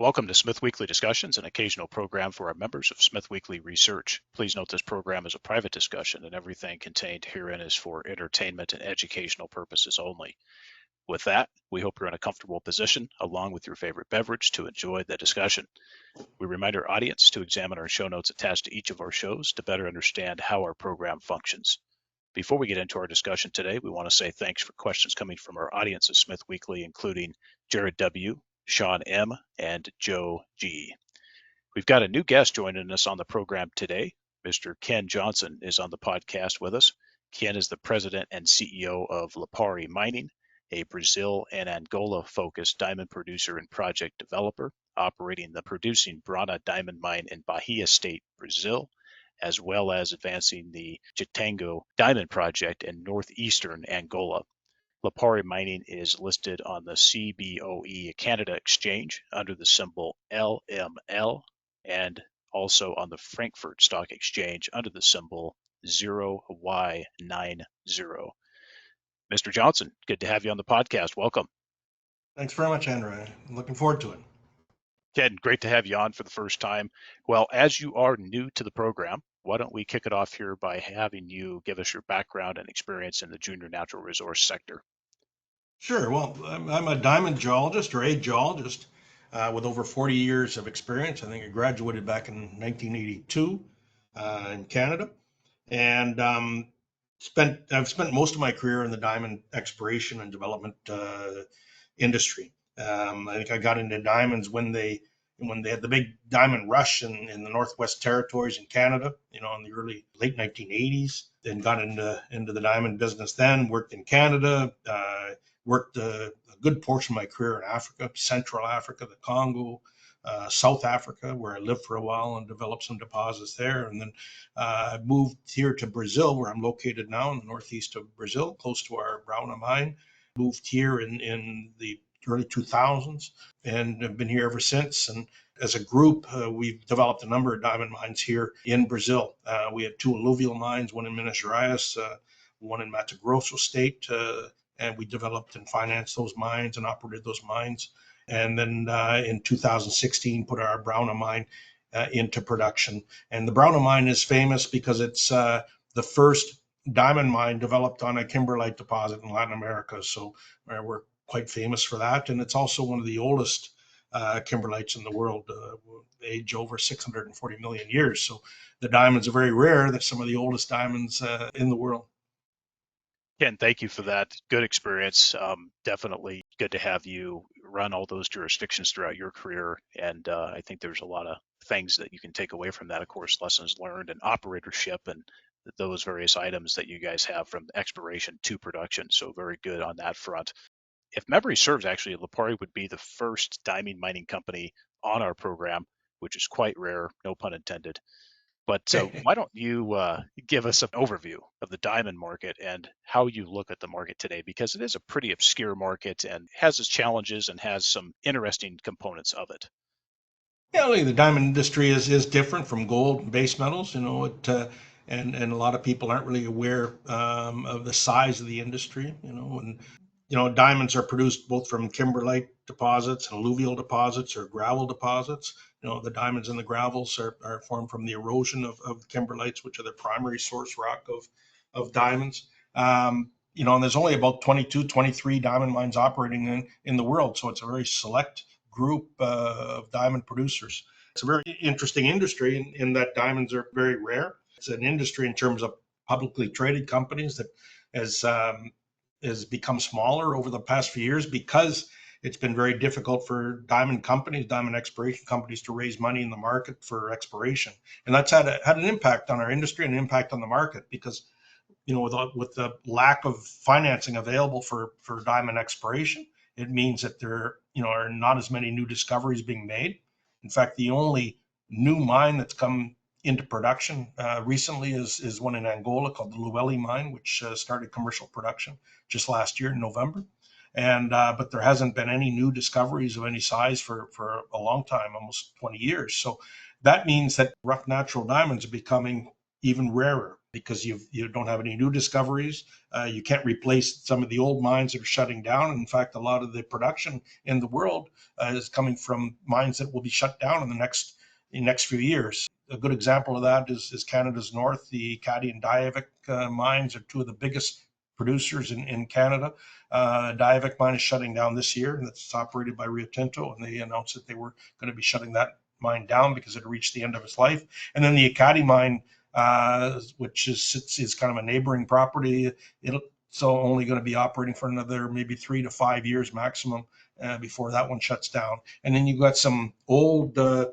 Welcome to SmithWeekly Discussions, an occasional program for our members of SmithWeekly Research. Please note this program is a private discussion and everything contained herein is for entertainment and educational purposes only. With that, we hope you're in a comfortable position, along with your favorite beverage, to enjoy the discussion. We remind our audience to examine our show notes attached to each of our shows to better understand how our program functions. Before we get into our discussion today, we want to say thanks for questions coming from our audience of SmithWeekly, including Jared W., Sean M., and Joe G. We've got a new guest joining us on the program today. Mr. Ken Johnson is on the podcast with us. Ken is the president and CEO of Lipari Mining, a Brazil and Angola-focused diamond producer and project developer, operating the producing Braúna diamond mine in Bahia State, Brazil, as well as advancing the Tchitengo diamond project in northeastern Angola. Lipari Mining is listed on the CBOE Canada Exchange under the symbol LML and also on the Frankfurt Stock Exchange under the symbol 0Y90. Mr. Johnson, good to have you on the podcast. Welcome. Thanks very much, Andrew. I'm looking forward to it. Ken, great to have you on for the first time. Well, as you are new to the program, why don't we kick it off here by having you give us your background and experience in the junior natural resource sector? Sure. Well, I'm a diamond geologist or a geologist with over 40 years of experience. I think I graduated back in 1982 in Canada, and I've spent most of my career in the diamond exploration and development industry. I think I got into diamonds when they had the big diamond rush in the Northwest Territories in Canada, in the late 1980s. Then got into the diamond business. Then worked in Canada. Worked a good portion of my career in Africa, Central Africa, the Congo, South Africa, where I lived for a while and developed some deposits there. And then I moved here to Brazil, where I'm located now in the northeast of Brazil, close to our Braúna mine. Moved here in the early 2000s and have been here ever since. And as a group, we've developed a number of diamond mines here in Brazil. We had two alluvial mines, one in Minas Gerais, one in Mato Grosso state, and we developed and financed those mines and operated those mines. And then in 2016, put our Braúna mine into production. And the Braúna mine is famous because it's the first diamond mine developed on a kimberlite deposit in Latin America. So we're quite famous for that. And it's also one of the oldest kimberlites in the world, age over 640 million years. So the diamonds are very rare. They're some of the oldest diamonds in the world. Ken, thank you for that. Good experience. Definitely good to have you run all those jurisdictions throughout your career. And I think there's a lot of things that you can take away from that, of course, lessons learned and operatorship and those various items that you guys have from exploration to production. So very good on that front. If memory serves, actually, Lipari would be the first diamond mining company on our program, which is quite rare, no pun intended. But why don't you give us an overview of the diamond market and how you look at the market today? Because it is a pretty obscure market and has its challenges and has some interesting components of it. Yeah, the diamond industry is different from gold and base metals. And a lot of people aren't really aware of the size of the industry. Diamonds are produced both from kimberlite deposits and alluvial deposits or gravel deposits. The diamonds and the gravels are formed from the erosion of kimberlites, which are the primary source rock of diamonds. And there's only about 22, 23 diamond mines operating in the world. So it's a very select group of diamond producers. It's a very interesting industry in that diamonds are very rare. It's an industry in terms of publicly traded companies that has become smaller over the past few years because it's been very difficult for diamond exploration companies to raise money in the market for exploration. And that's had an impact on our industry and an impact on the market because, with the lack of financing available for diamond exploration, it means that there are not as many new discoveries being made. In fact, the only new mine that's come into production recently is one in Angola called the Lipari mine, which started commercial production just last year in November. And but there hasn't been any new discoveries of any size for a long time, almost 20 years. So that means that rough natural diamonds are becoming even rarer. because you don't have any new discoveries. You can't replace some of the old mines that are shutting down. In fact, a lot of the production in the world is coming from mines that will be shut down in the next few years. A good example of that is Canada's north. The Ekati and Diavik mines are two of the biggest producers in Canada. Diavik mine is shutting down this year, and it's operated by Rio Tinto, and they announced that they were going to be shutting that mine down because it had reached the end of its life. And then the Ekati mine, which is kind of a neighboring property, it's only going to be operating for another maybe 3 to 5 years maximum before that one shuts down. And then you've got some older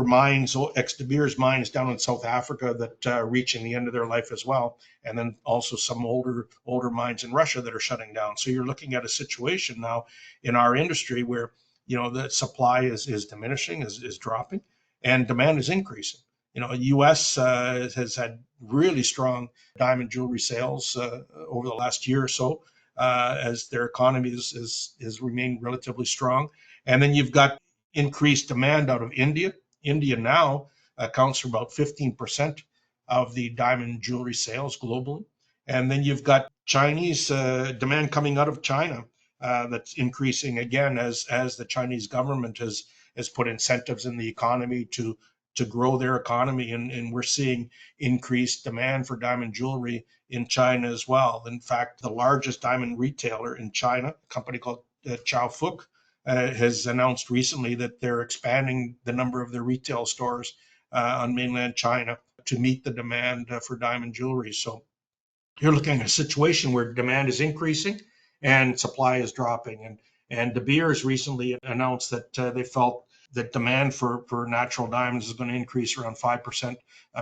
mines, ex-De Beers mines down in South Africa that are reaching the end of their life as well. And then also some older mines in Russia that are shutting down. So you're looking at a situation now in our industry where, the supply is diminishing, is dropping, and demand is increasing. U.S. Has had really strong diamond jewelry sales over the last year or so, as their economy has remained relatively strong. And then you've got increased demand out of India. India now accounts for about 15% of the diamond jewelry sales globally. And then you've got Chinese demand coming out of China that's increasing again as the Chinese government has put incentives in the economy to grow their economy. And we're seeing increased demand for diamond jewelry in China as well. In fact, the largest diamond retailer in China, a company called Chow Fook, has announced recently that they're expanding the number of their retail stores on mainland China to meet the demand for diamond jewelry. So you're looking at a situation where demand is increasing and supply is dropping. And De Beers recently announced that they felt that demand for natural diamonds is going to increase around 5%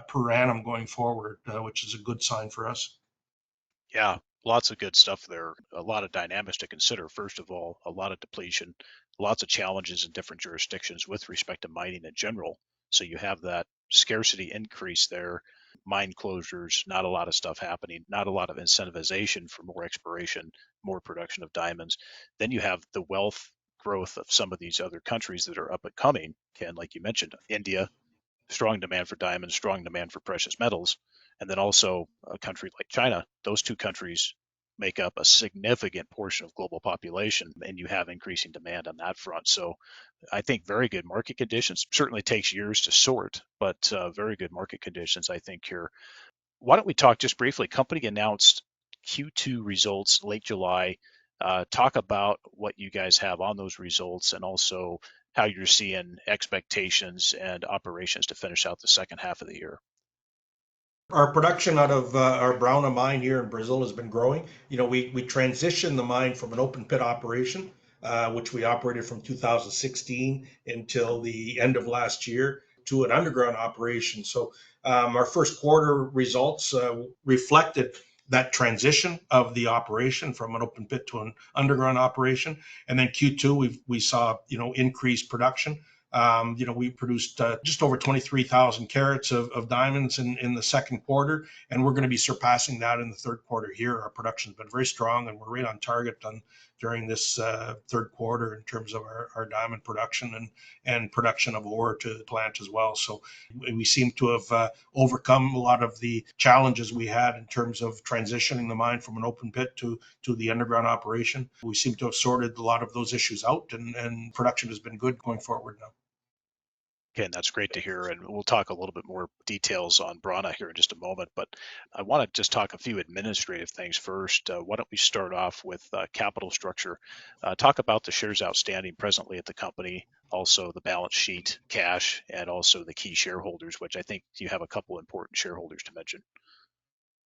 per annum going forward, which is a good sign for us. Yeah, lots of good stuff there. A lot of dynamics to consider. First of all, a lot of depletion, lots of challenges in different jurisdictions with respect to mining in general. So you have that scarcity increase there, mine closures, not a lot of stuff happening, not a lot of incentivization for more exploration, more production of diamonds. Then you have the wealth growth of some of these other countries that are up and coming. Ken, like you mentioned, India, strong demand for diamonds, strong demand for precious metals, and then also a country like China. Those two countries make up a significant portion of global population, and you have increasing demand on that front. So I think very good market conditions. Certainly takes years to sort, but very good market conditions, I think, here. Why don't we talk just briefly? Company announced Q2 results late July. Talk about what you guys have on those results and also how you're seeing expectations and operations to finish out the second half of the year. Our production out of our Braúna mine here in Brazil has been growing. We transitioned the mine from an open pit operation, which we operated from 2016 until the end of last year, to an underground operation. So our first quarter results reflected that transition of the operation from an open pit to an underground operation. And then Q2, we saw increased production. We produced just over 23,000 carats of diamonds in the second quarter, and we're going to be surpassing that in the third quarter here. Our production's been very strong, and we're right on target during this third quarter in terms of our diamond production and production of ore to the plant as well. So we seem to have overcome a lot of the challenges we had in terms of transitioning the mine from an open pit to the underground operation. We seem to have sorted a lot of those issues out, and production has been good going forward now. Okay, and that's great to hear. And we'll talk a little bit more details on Braúna here in just a moment. But I want to just talk a few administrative things first. Why don't we start off with capital structure? Talk about the shares outstanding presently at the company, also the balance sheet, cash, and also the key shareholders, which I think you have a couple important shareholders to mention.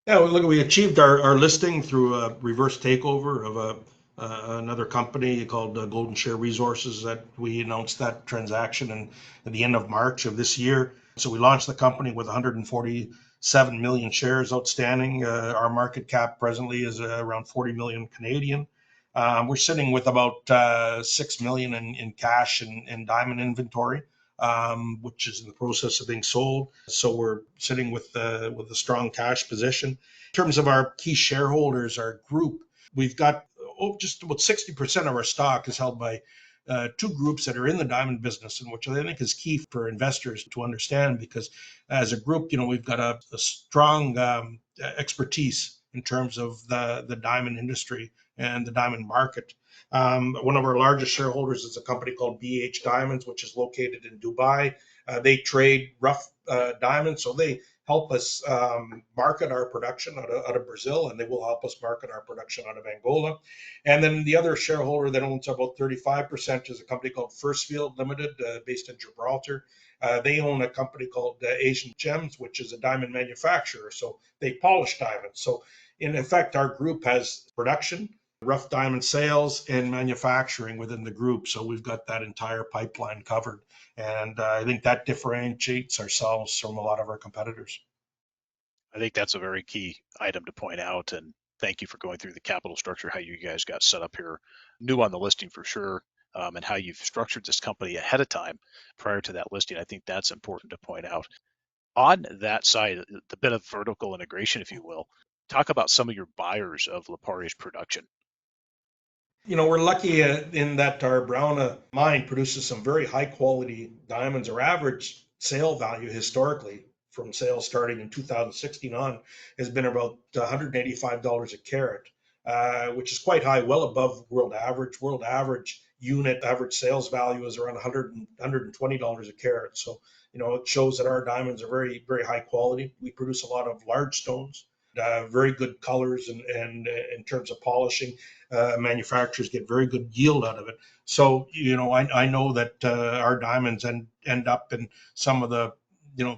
Yeah, well, look, we achieved our listing through a reverse takeover of another company called Golden Share Resources. That we announced that transaction at the end of March of this year. So we launched the company with 147 million shares outstanding. Our market cap presently is around 40 million Canadian. We're sitting with about 6 million in cash and diamond inventory, which is in the process of being sold. So we're sitting with a strong cash position. In terms of our key shareholders, our group, we've got just about 60% of our stock is held by two groups that are in the diamond business, and which I think is key for investors to understand, because as a group, we've got a strong expertise in terms of the diamond industry and the diamond market. One of our largest shareholders is a company called BH Diamonds, which is located in Dubai. They trade rough diamonds, so they help us market our production out of Brazil, and they will help us market our production out of Angola. And then the other shareholder that owns about 35% is a company called Firstfield Limited, based in Gibraltar. They own a company called Asian Gems, which is a diamond manufacturer. So they polish diamonds. So in effect, our group has production, rough diamond sales, and manufacturing within the group. So we've got that entire pipeline covered. And I think that differentiates ourselves from a lot of our competitors. I think that's a very key item to point out. And thank you for going through the capital structure, how you guys got set up here, new on the listing for sure, and how you've structured this company ahead of time prior to that listing. I think that's important to point out. On that side, the bit of vertical integration, if you will, talk about some of your buyers of Lipari's production. We're lucky in that our Braúna mine produces some very high quality diamonds. Our average sale value historically from sales starting in 2016 on has been about $185 a carat, which is quite high, well above world average. World average unit average sales value is around $120 a carat. So, it shows that our diamonds are very, very high quality. We produce a lot of large stones, very good colors, and in terms of polishing, manufacturers get very good yield out of it. So, I know that our diamonds end up in some of the,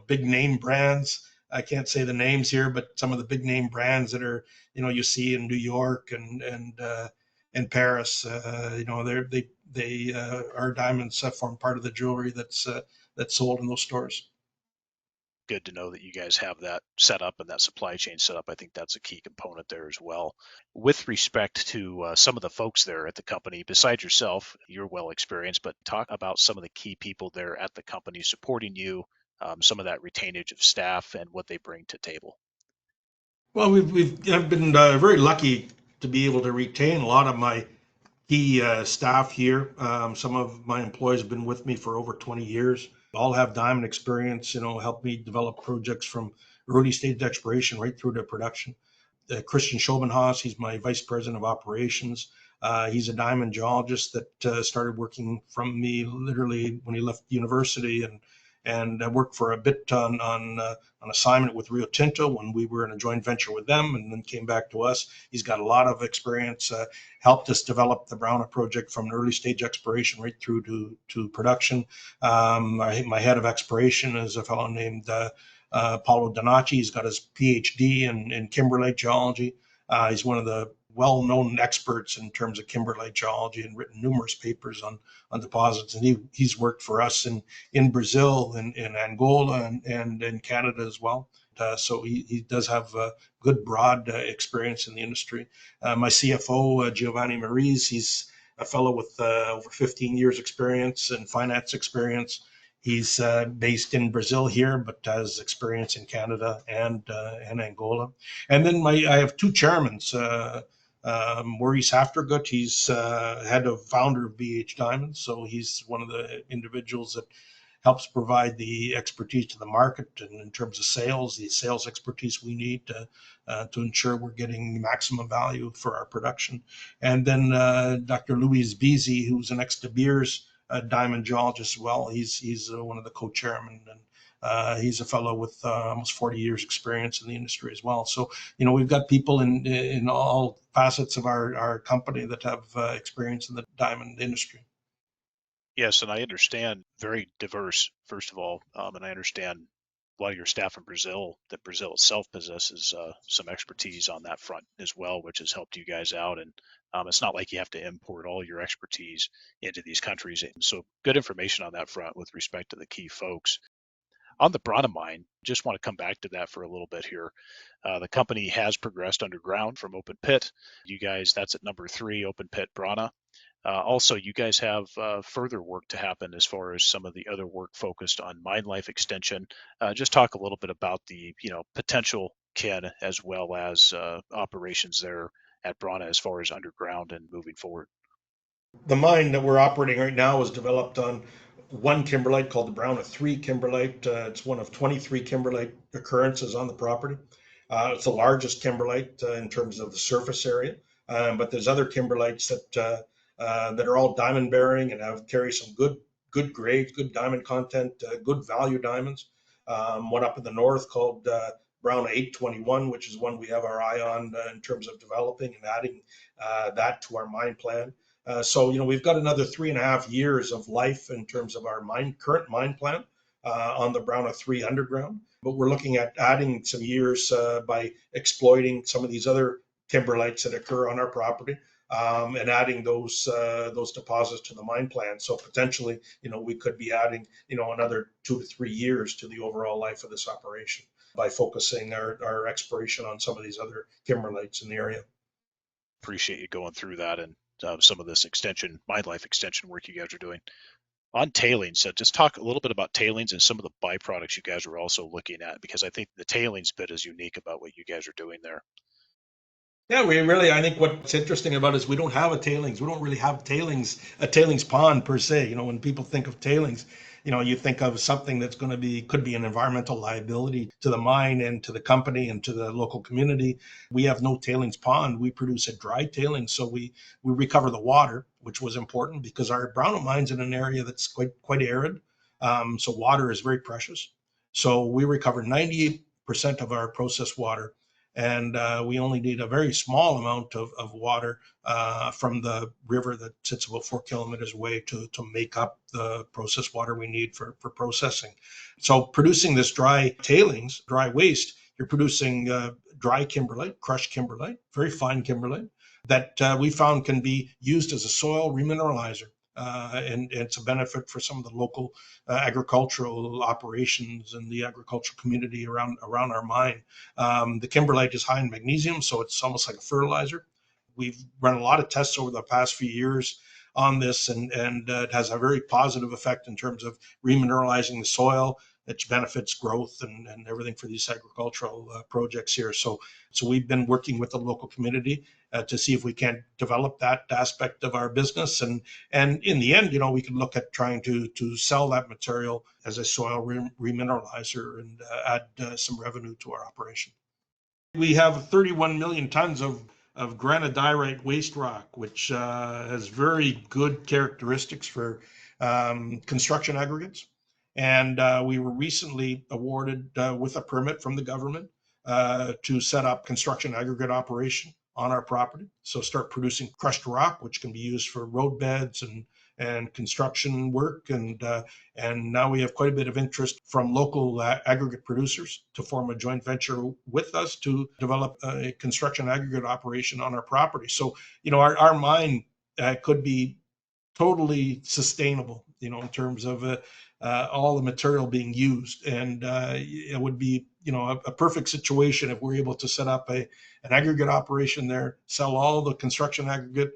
big name brands. I can't say the names here, but some of the big name brands that are, you see in New York and Paris. Our diamonds form part of the jewelry that's sold in those stores. Good to know that you guys have that set up and that supply chain set up. I think that's a key component there as well. With respect to some of the folks there at the company, besides yourself, you're well experienced, but talk about some of the key people there at the company supporting you, some of that retainage of staff and what they bring to table. Well, I've been very lucky to be able to retain a lot of my key staff here. Some of my employees have been with me for over 20 years. All have diamond experience, helped me develop projects from early stage exploration right through to production. Christian Schobenhaus, he's my vice president of operations. He's a diamond geologist that started working from me literally when he left university, and worked for a bit on assignment with Rio Tinto when we were in a joint venture with them, and then came back to us. He's got a lot of experience, helped us develop the Braúna project from an early stage exploration right through to production. My head of exploration is a fellow named Paulo Donacci. He's got his PhD in kimberlite geology. He's one of the well-known experts in terms of kimberlite geology and written numerous papers on deposits. And he's worked for us in Brazil, in Angola, and in Canada as well. So he does have good broad experience in the industry. My CFO, Giovanni Mariz, he's a fellow with over 15 years experience and finance experience. He's based in Brazil here, but has experience in Canada and Angola. And then I have two chairmen. Maurice Aftergut, he's head of founder of BH Diamonds, so he's one of the individuals that helps provide the expertise to the market, and in terms of sales, the sales expertise we need to ensure we're getting maximum value for our production. And then Dr. Louis Beasy, who's an ex-De Beers diamond geologist as well. He's one of the co-chairmen, and he's a fellow with almost 40 years experience in the industry as well. So, we've got people in all facets of our company that have experience in the diamond industry. Yes, and I understand very diverse, first of all, and I understand a lot of your staff in Brazil, that Brazil itself possesses some expertise on that front as well, which has helped you guys out. And it's not like you have to import all your expertise into these countries. So good information on that front with respect to the key folks. On the Braúna mine, just want to come back to that for a little bit here. The company has progressed underground from open pit. You guys, that's at number 3, open pit Braúna. Also, you guys have further work to happen as far as some of the other work focused on mine life extension. Just talk a little bit about the potential Ken as well as operations there at Braúna as far as underground and moving forward. The mine that we're operating right now was developed on one kimberlite called the Braúna 3 kimberlite. It's one of 23 kimberlite occurrences on the property. It's the largest kimberlite in terms of the surface area, but there's other kimberlites that are all diamond bearing and carry some good grades, good diamond content, good value diamonds. One up in the north called Braúna 821, which is one we have our eye on in terms of developing and adding that to our mine plan. We've got another 3.5 years of life in terms of our current mine plan on the Braúna 3 underground. But we're looking at adding some years by exploiting some of these other kimberlites that occur on our property and adding those deposits to the mine plan. So potentially, we could be adding, another 2 to 3 years to the overall life of this operation by focusing our exploration on some of these other kimberlites in the area. Appreciate you going through that and some of this mine life extension work you guys are doing. On tailings, so just talk a little bit about tailings and some of the byproducts you guys are also looking at, because I think the tailings bit is unique about what you guys are doing there. Yeah, I think what's interesting about it is we don't have a tailings. We don't really have a tailings pond per se. When people think of tailings, you think of something that's could be an environmental liability to the mine and to the company and to the local community. We have no tailings pond. We produce a dry tailings. So we recover the water, which was important because our Braúna mine's in an area that's quite arid. So water is very precious. So we recover 98% of our processed water, and we only need a very small amount of water from the river that sits about 4 kilometers away to make up the processed water we need for processing. So producing this dry tailings, dry waste, you're producing dry kimberlite, crushed kimberlite, very fine kimberlite that we found can be used as a soil remineralizer. And it's a benefit for some of the local agricultural operations and the agricultural community around our mine. The kimberlite is high in magnesium, so it's almost like a fertilizer. We've run a lot of tests over the past few years on this, and it has a very positive effect in terms of remineralizing the soil, which benefits growth and everything for these agricultural projects here. So we've been working with the local community to see if we can develop that aspect of our business, and in the end, we could look at trying to sell that material as a soil remineralizer and add some revenue to our operation. We have 31 million tons of granodiorite waste rock, which has very good characteristics for construction aggregates. And we were recently awarded with a permit from the government to set up construction aggregate operation on our property. So start producing crushed rock, which can be used for road beds and construction work. And now we have quite a bit of interest from local aggregate producers to form a joint venture with us to develop a construction aggregate operation on our property. So, our mine could be totally sustainable, in terms of all the material being used. And it would be, a perfect situation if we're able to set up an aggregate operation there, sell all the construction aggregate,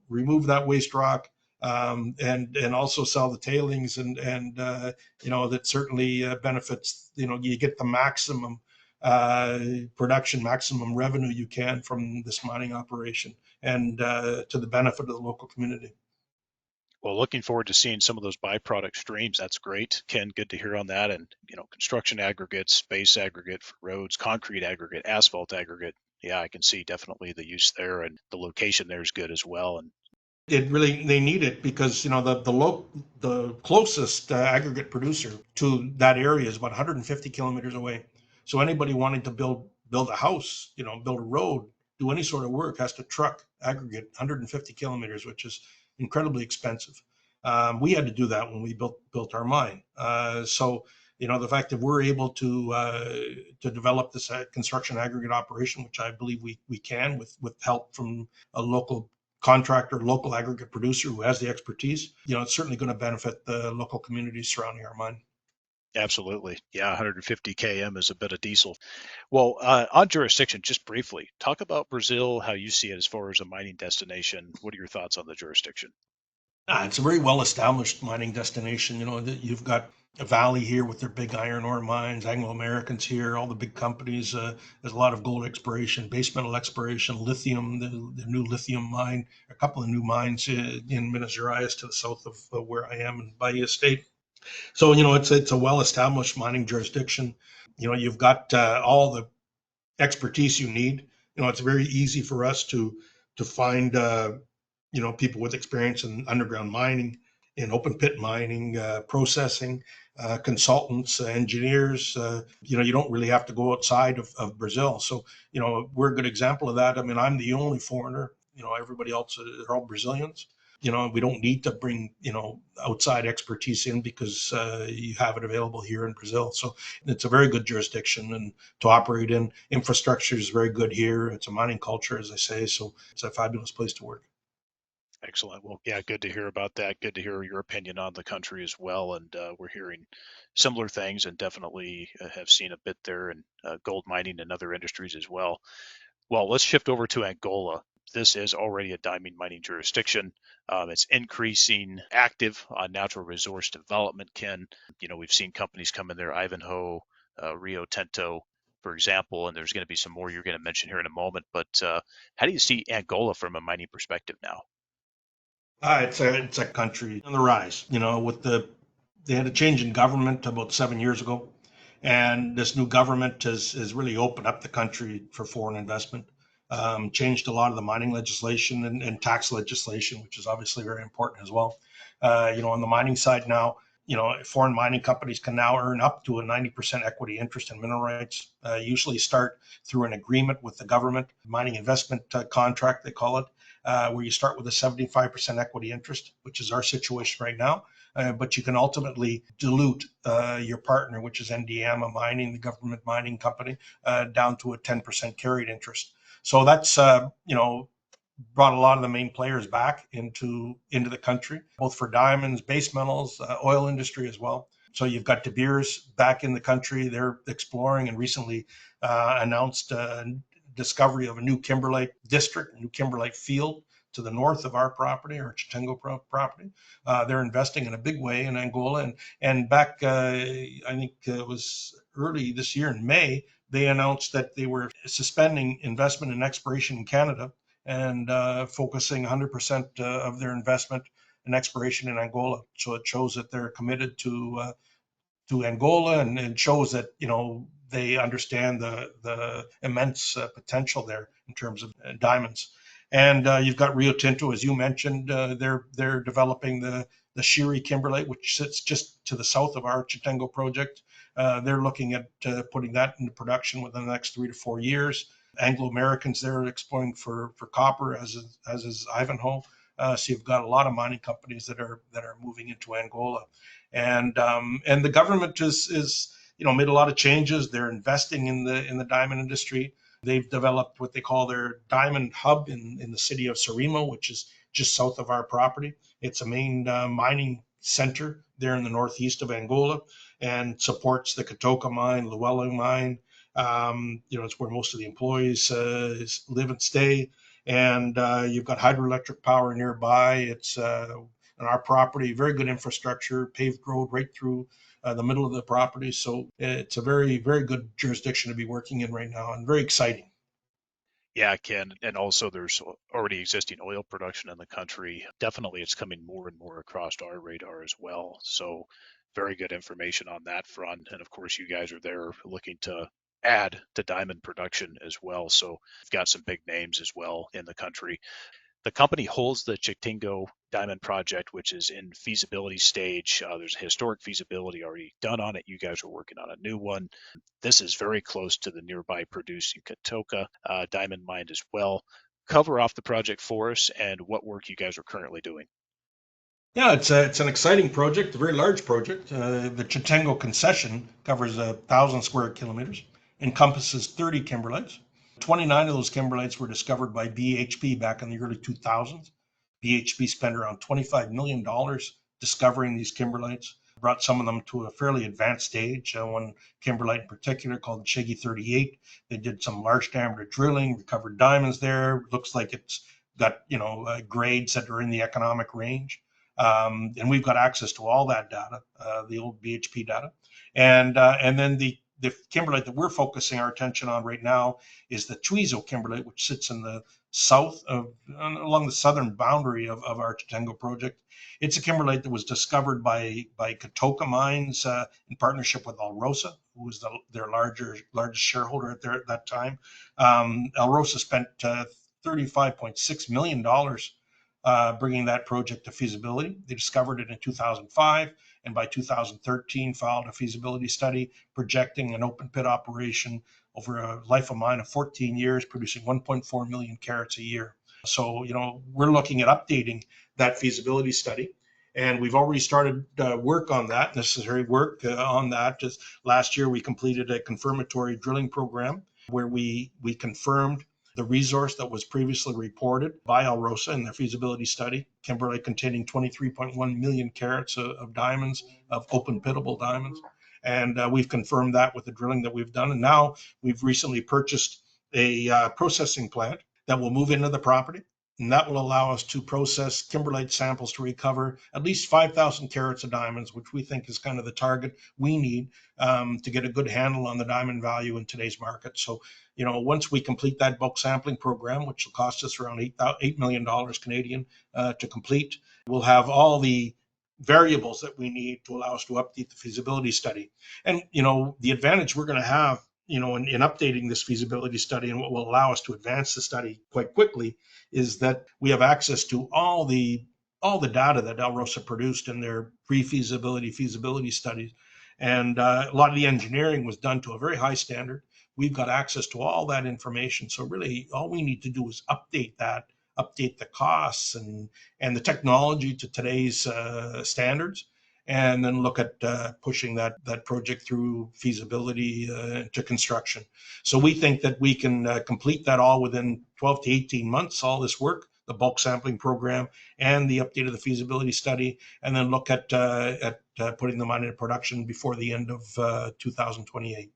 remove that waste rock, and also sell the tailings, and that certainly benefits. You get the maximum production, maximum revenue you can from this mining operation, and to the benefit of the local community. Well, looking forward to seeing some of those byproduct streams. That's great, Ken. Good to hear on that. And construction aggregates, base aggregate for roads, concrete aggregate, asphalt aggregate. Yeah, I can see definitely the use there, and the location there is good as well. And they need it because the closest aggregate producer to that area is about 150 kilometers away. So anybody wanting to build a house, build a road, do any sort of work has to truck aggregate 150 kilometers, which is incredibly expensive. We had to do that when we built our mine. So the fact that we're able to develop this construction aggregate operation, which I believe we can with help from a local contractor, local aggregate producer who has the expertise, it's certainly going to benefit the local communities surrounding our mine. absolutely, yeah, 150 km is a bit of diesel. Well, on jurisdiction, just briefly, talk about Brazil, how you see it as far as a mining destination. What are your thoughts on the jurisdiction? It's a very well-established mining destination. That you've got valley here with their big iron ore mines, Anglo Americans here, all the big companies. There's a lot of gold exploration, base metal exploration, lithium, the new lithium mine, a couple of new mines in Minas Gerais to the south of where I am in Bahia State. So, it's a well established mining jurisdiction. You've got all the expertise you need. It's very easy for us to find people with experience in underground mining, in open pit mining, processing, consultants, engineers. You don't really have to go outside of Brazil. So, we're a good example of that. I mean, I'm the only foreigner. Everybody else are all Brazilians. We don't need to bring outside expertise in because you have it available here in Brazil. So it's a very good jurisdiction and to operate in. Infrastructure is very good here. It's a mining culture, as I say. So it's a fabulous place to work. Excellent. Well, yeah, good to hear about that. Good to hear your opinion on the country as well. And we're hearing similar things and definitely have seen a bit there in gold mining and other industries as well. Well, let's shift over to Angola. This is already a diamond mining jurisdiction. It's increasing active on natural resource development, Ken. We've seen companies come in there, Ivanhoe, Rio Tinto, for example, and there's going to be some more you're going to mention here in a moment. But how do you see Angola from a mining perspective now? It's a country on the rise. They had a change in government about 7 years ago, and this new government has really opened up the country for foreign investment. Changed a lot of the mining legislation and tax legislation, which is obviously very important as well. On the mining side now, foreign mining companies can now earn up to a 90% equity interest in mineral rights. Usually start through an agreement with the government, mining investment contract, they call it, where you start with a 75% equity interest, which is our situation right now. But you can ultimately dilute your partner, which is NDM, mining, the government mining company, down to a 10% carried interest. So that's brought a lot of the main players back into the country, both for diamonds, base metals, oil industry as well. So you've got De Beers back in the country. They're exploring and recently announced discovery of a new kimberlite district, a new kimberlite field to the north of our property, our Tchitengo property. They're investing in a big way in Angola. And back, I think it was early this year in May, they announced that they were suspending investment in exploration in Canada and focusing 100% of their investment in exploration in Angola. So it shows that they're committed to Angola and shows that they understand the immense potential there in terms of diamonds. And you've got Rio Tinto, as you mentioned. They're developing the Shiri kimberlite, which sits just to the south of our Tchitengo project. They're looking at putting that into production within the next 3 to 4 years. Anglo Americans there are exploring for copper, as is Ivanhoe. So you've got a lot of mining companies that are moving into Angola, and the government is made a lot of changes. They're investing in the diamond industry. They've developed what they call their diamond hub in the city of Sarimo, which is just south of our property. It's a main mining center there in the northeast of Angola and supports the Katoka mine, Luela mine. It's where most of the employees live and stay. And you've got hydroelectric power nearby. It's on our property, very good infrastructure, paved road right through the middle of the property. So it's a very, very good jurisdiction to be working in right now and very exciting. Yeah, Ken, and also there's already existing oil production in the country. Definitely it's coming more and more across our radar as well. So very good information on that front. And of course, you guys are there looking to add to diamond production as well. So you've got some big names as well in the country. The company holds the Tchitengo Diamond Project, which is in feasibility stage. There's a historic feasibility already done on it. You guys are working on a new one. This is very close to the nearby producing Katoka diamond mine as well. Cover off the project for us and what work you guys are currently doing. Yeah, it's an exciting project, a very large project. The Tchitengo concession covers 1,000 square kilometers, encompasses 30 kimberlites. 29 of those kimberlites were discovered by BHP back in the early 2000s. BHP spent around $25 million discovering these kimberlites, brought some of them to a fairly advanced stage. One kimberlite in particular called Chegi 38. They did some large diameter drilling, recovered diamonds there. Looks like it's got grades that are in the economic range. And we've got access to all that data, the old BHP data. And then the kimberlite that we're focusing our attention on right now is the Tchitengo kimberlite, which sits in the south of, along the southern boundary of our Tchitengo project. It's a kimberlite that was discovered by Katoka Mines in partnership with Alrosa, who was their largest shareholder at that time. Alrosa spent $35.6 million bringing that project to feasibility. They discovered it in 2005, and by 2013 filed a feasibility study projecting an open pit operation over a life of mine of 14 years, producing 1.4 million carats a year. So, we're looking at updating that feasibility study. And we've already started work on that, necessary work on that. Just last year, we completed a confirmatory drilling program where we confirmed the resource that was previously reported by Alrosa in their feasibility study, kimberlite containing 23.1 million carats of diamonds, of open pitable diamonds. And we've confirmed that with the drilling that we've done. And now we've recently purchased a processing plant that will move into the property. And that will allow us to process kimberlite samples to recover at least 5,000 carats of diamonds, which we think is kind of the target we need to get a good handle on the diamond value in today's market. So, once we complete that bulk sampling program, which will cost us around $8 million Canadian to complete, we'll have all the variables that we need to allow us to update the feasibility study. And, the advantage we're going to have, in updating this feasibility study, and what will allow us to advance the study quite quickly, is that we have access to all the data that Alrosa produced in their pre-feasibility feasibility studies. And a lot of the engineering was done to a very high standard. We've got access to all that information. So really all we need to do is update the costs and the technology to today's standards, and then look at pushing that project through feasibility to construction. So we think that we can complete that all within 12 to 18 months, all this work, the bulk sampling program and the update of the feasibility study, and then look at putting the mine into production before the end of 2028.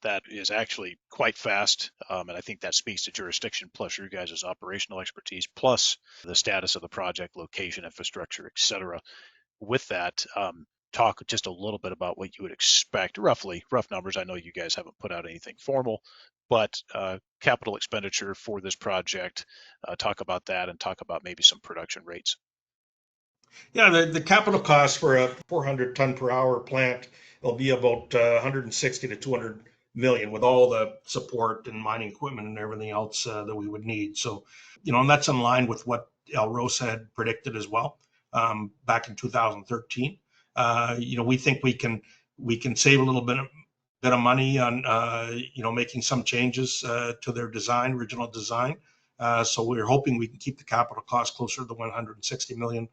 That is actually quite fast, and I think that speaks to jurisdiction plus your guys' operational expertise plus the status of the project, location, infrastructure, etc. With that, talk just a little bit about what you would expect, rough numbers. I know you guys haven't put out anything formal, but capital expenditure for this project, talk about that and talk about maybe some production rates. Yeah, the capital cost for a 400 ton per hour plant will be about 160 to 200 million with all the support and mining equipment and everything else that we would need. So, and that's in line with what Alrosa had predicted as well back in 2013. We think we can save a little bit of money on making some changes to their original design. So we're hoping we can keep the capital cost closer to the 160 million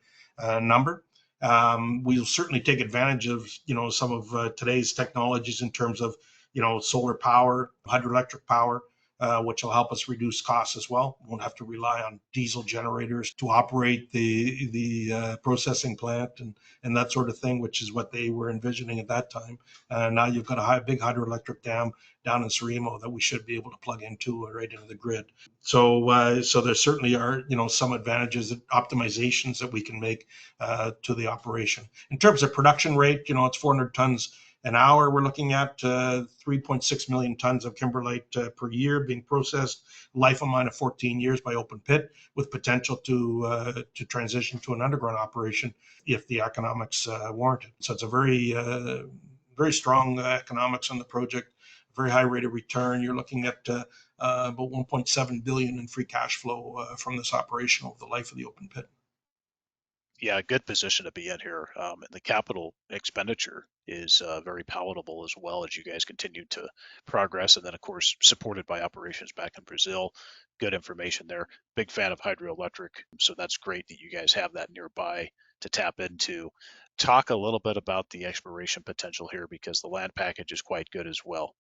number. We'll certainly take advantage of some of today's technologies in terms of solar power, hydroelectric power, which will help us reduce costs as well. We won't have to rely on diesel generators to operate the processing plant and that sort of thing, which is what they were envisioning at that time. Now you've got a big hydroelectric dam down in Surimo that we should be able to plug into right into the grid. So there certainly are some advantages, optimizations that we can make to the operation. In terms of production rate, it's 400 tons an hour. We're looking at 3.6 million tons of kimberlite per year being processed, life of mine of 14 years by open pit, with potential to transition to an underground operation if the economics warrant it. So it's a very strong economics on the project, very high rate of return. You're looking at about 1.7 billion in free cash flow from this operation over the life of the open pit. Yeah, good position to be in here. The capital expenditure is very palatable as well as you guys continue to progress. And then, of course, supported by operations back in Brazil. Good information there. Big fan of hydroelectric. So that's great that you guys have that nearby to tap into. Talk a little bit about the exploration potential here because the land package is quite good as well.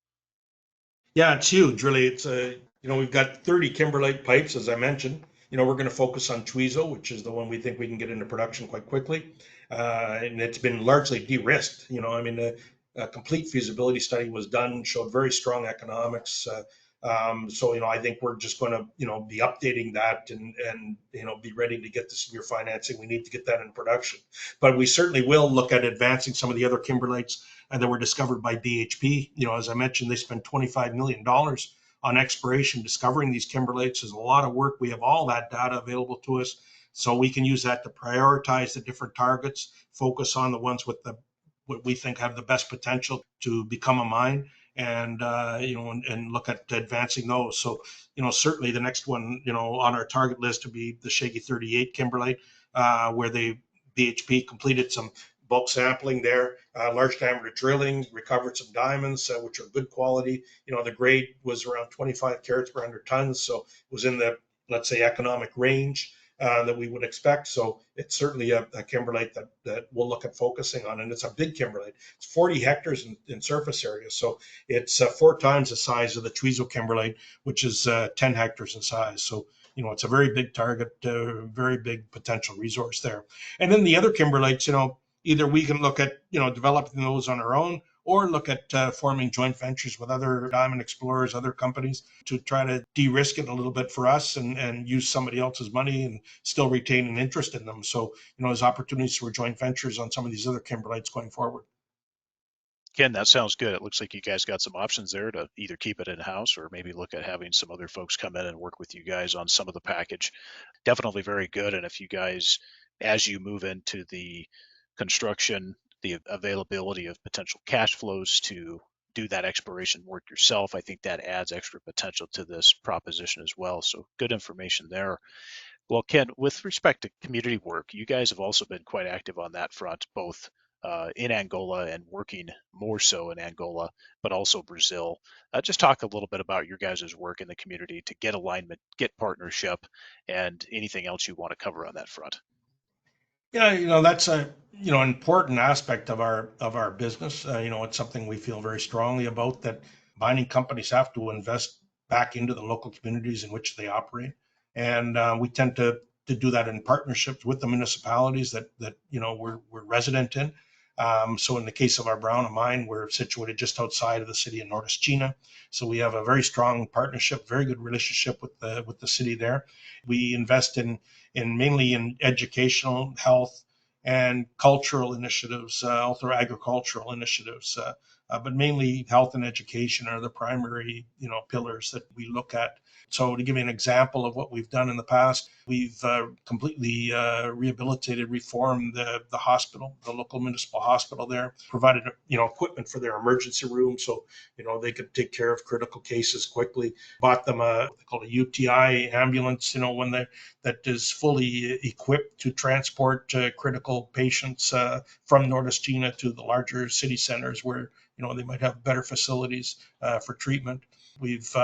Yeah, it's huge, really. It's we've got 30 kimberlite pipes, as I mentioned. We're going to focus on Tchitengo, which is the one we think we can get into production quite quickly. And it's been largely de-risked. A complete feasibility study was done, showed very strong economics, So, I think we're just going to, be updating that and, be ready to get the senior financing. We need to get that in production. But we certainly will look at advancing some of the other kimberlites that were discovered by BHP. As I mentioned, they spent $25 million on exploration discovering these kimberlites. There's a lot of work. We have all that data available to us. So we can use that to prioritize the different targets, focus on the ones with what we think have the best potential to become a mine, and and look at advancing those. So certainly the next one on our target list would be the Shaggy 38 kimberlite, where they BHP completed some bulk sampling there, large diameter drilling, recovered some diamonds, which are good quality. The grade was around 25 carats per 100 tons, so it was in the, let's say, economic range that we would expect. So it's certainly a kimberlite that we'll look at focusing on, and it's a big kimberlite. It's 40 hectares in surface area, so it's 4 times the size of the Tweezo kimberlite, which is 10 hectares in size. So it's a very big target, very big potential resource there. And then the other kimberlites, either we can look at developing those on our own, or look at forming joint ventures with other diamond explorers, other companies, to try to de-risk it a little bit for us and use somebody else's money and still retain an interest in them. So, there's opportunities for joint ventures on some of these other kimberlites going forward. Ken, that sounds good. It looks like you guys got some options there to either keep it in-house or maybe look at having some other folks come in and work with you guys on some of the package. Definitely very good. And if you guys, as you move into the construction, the availability of potential cash flows to do that exploration work yourself, I think that adds extra potential to this proposition as well. So good information there. Well, Ken, with respect to community work, you guys have also been quite active on that front, both in Angola and working more so in Angola, but also Brazil. Just talk a little bit about your guys' work in the community to get alignment, get partnership, and anything else you want to cover on that front. Yeah, that's a important aspect of our business. It's something we feel very strongly about, that mining companies have to invest back into the local communities in which they operate, and we tend to do that in partnerships with the municipalities that we're resident in. So in the case of our Braúna mine, we're situated just outside of the city of Nordestina. So we have a very strong partnership, very good relationship with the city there. We invest in mainly in educational, health, and cultural initiatives, also agricultural initiatives, but mainly health and education are the primary pillars that we look at. So to give you an example of what we've done in the past, we've completely rehabilitated, reformed the hospital, the local municipal hospital there, provided equipment for their emergency room, so they could take care of critical cases quickly. Bought them what they call a UTI ambulance, when they that is fully equipped to transport critical patients from Nordestina to the larger city centers where they might have better facilities for treatment. We've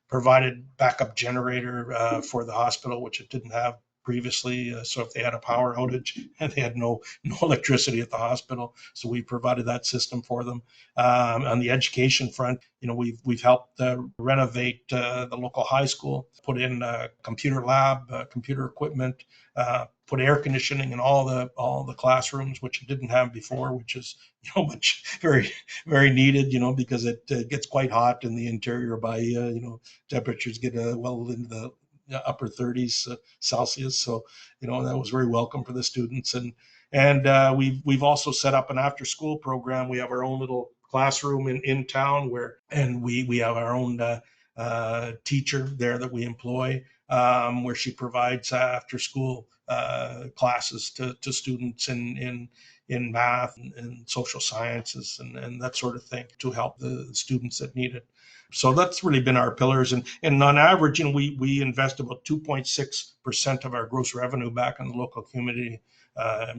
provided backup generator for the hospital, which it didn't have previously. So if they had a power outage and they had no electricity at the hospital, so we provided that system for them. On the education front, we've helped renovate the local high school, put in a computer lab, computer equipment, put air conditioning in all the classrooms, which it didn't have before, which is much very very needed, because it gets quite hot in the interior by temperatures get well into the upper 30s Celsius. So that was very welcome for the students, and we've also set up an after school program. We have our own little classroom in town and we have our own teacher there that we employ, where she provides after school classes to students in math and social sciences and that sort of thing, to help the students that need it. So that's really been our pillars. And on average, we invest about 2.6% of our gross revenue back in the local community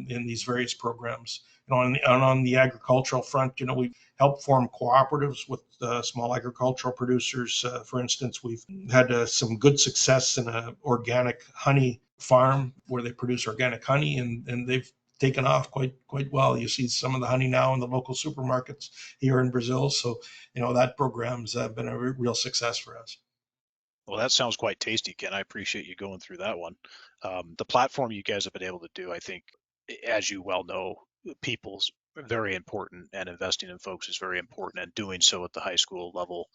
in these various programs. On the agricultural front, we help form cooperatives with small agricultural producers. For instance, we've had some good success in an organic honey farm where they produce organic honey, and they've taken off quite well. You see some of the honey now in the local supermarkets here in Brazil. So, that program's been a real success for us. Well, that sounds quite tasty, Ken. I appreciate you going through that one. The platform you guys have been able to do, I think, as you well know, people's very important, and investing in folks is very important, and doing so at the high school level,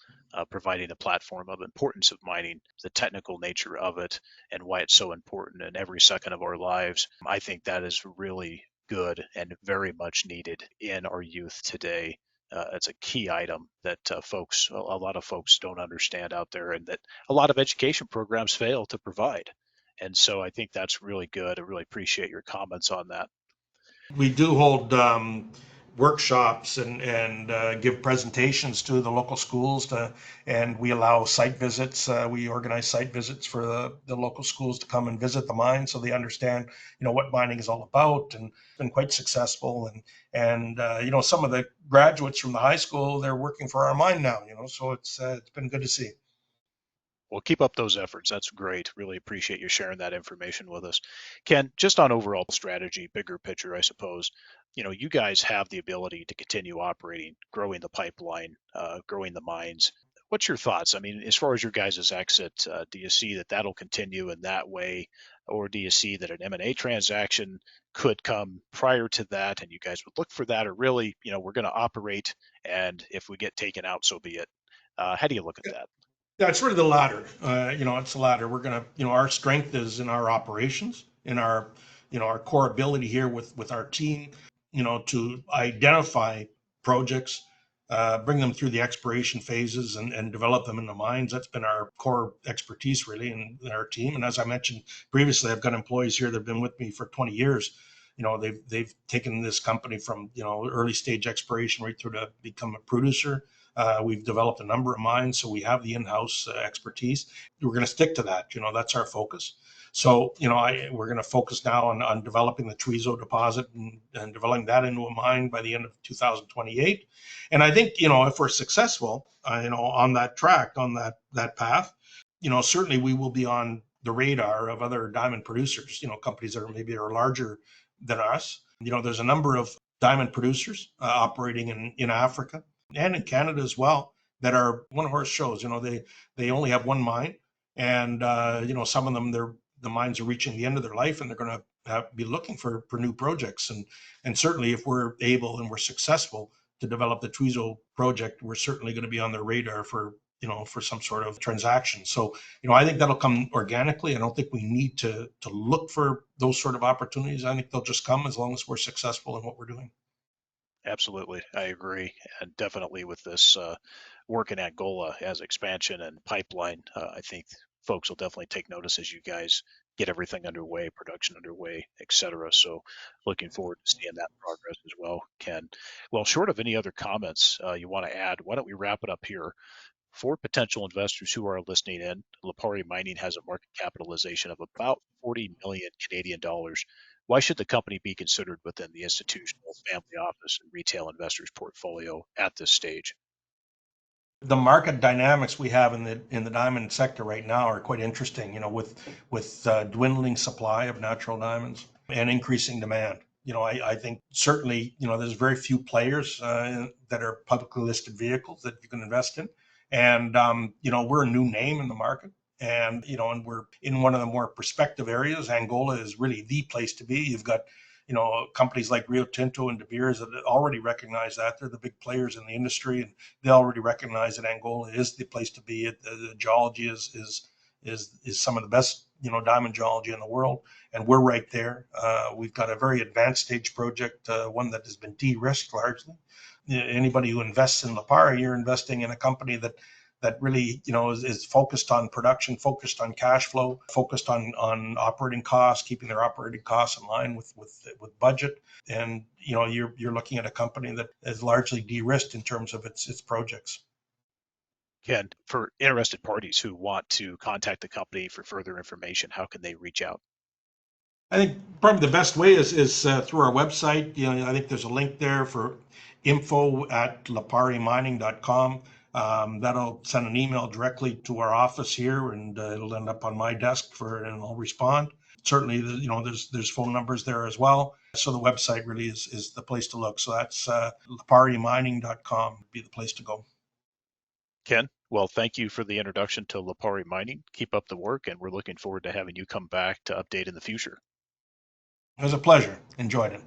providing a platform of importance of mining, the technical nature of it, and why it's so important in every second of our lives. I think that is really good and very much needed in our youth today. It's a key item that a lot of folks don't understand out there, and that a lot of education programs fail to provide. And so I think that's really good. I really appreciate your comments on that. We do hold workshops and give presentations to the local schools and we allow site visits. We organize site visits for the local schools to come and visit the mine so they understand, what mining is all about, and been quite successful. And some of the graduates from the high school, they're working for our mine now, so it's been good to see. Well, keep up those efforts. That's great. Really appreciate you sharing that information with us. Ken, just on overall strategy, bigger picture, I suppose, you guys have the ability to continue operating, growing the pipeline, growing the mines. What's your thoughts? I mean, as far as your guys' exit, do you see that that'll continue in that way, or do you see that an M&A transaction could come prior to that, and you guys would look for that, or really, we're going to operate, and if we get taken out, so be it. How do you look at that? Yeah, it's really the latter. It's the latter. We're gonna, our strength is in our operations, in our core ability here with our team, to identify projects, bring them through the exploration phases and develop them in the mines. That's been our core expertise really in our team. And as I mentioned previously, I've got employees here that have been with me for 20 years. They've taken this company from, early stage exploration right through to become a producer. We've developed a number of mines, so we have the in-house expertise. We're going to stick to that. That's our focus. So, we're going to focus now on developing the Twizo deposit and developing that into a mine by the end of 2028. And I think, if we're successful, on that track, on that path, certainly we will be on the radar of other diamond producers, companies that are larger than us. There's a number of diamond producers operating in Africa and in Canada as well that are one horse shows. They only have one mine, and some of them the mines are reaching the end of their life, and they're going to be looking for new projects. And certainly, if we're able and we're successful to develop the Twizo project, we're certainly going to be on their radar for some sort of transaction. So I think that'll come organically. I don't think we need to look for those sort of opportunities. I think they'll just come as long as we're successful in what we're doing. Absolutely, I agree, and definitely with this work in Angola as expansion and pipeline, I think folks will definitely take notice as you guys get everything underway, production underway, et cetera. So, looking forward to seeing that progress as well, Ken. Well, short of any other comments you want to add, why don't we wrap it up here? For potential investors who are listening in, Lipari Mining has a market capitalization of about 40 million Canadian dollars. Why should the company be considered within the institutional, family office, and retail investors' portfolio at this stage? The market dynamics we have in the diamond sector right now are quite interesting. With dwindling supply of natural diamonds and increasing demand. I think certainly there's very few players that are publicly listed vehicles that you can invest in, and we're a new name in the market. And we're in one of the more prospective areas. Angola is really the place to be. You've got companies like Rio Tinto and De Beers that already recognize that. They're the big players in the industry, and they already recognize that Angola is the place to be. The geology is some of the best diamond geology in the world, and we're right there. We've got a very advanced stage project, one that has been de-risked largely. Anybody who invests in Lipari, you're investing in a company that really is focused on production, focused on cash flow, focused on operating costs, keeping their operating costs in line with budget. And you're looking at a company that is largely de-risked in terms of its projects. Ken, for interested parties who want to contact the company for further information, how can they reach out? I think probably the best way is through our website. I think there's a link there for info@liparimining.com. That'll send an email directly to our office here, and it'll end up on my desk and I'll respond. Certainly, there's phone numbers there as well. So the website really is the place to look. So that's liparimining.com would be the place to go. Ken, well, thank you for the introduction to Lipari Mining. Keep up the work, and we're looking forward to having you come back to update in the future. It was a pleasure. Enjoyed it.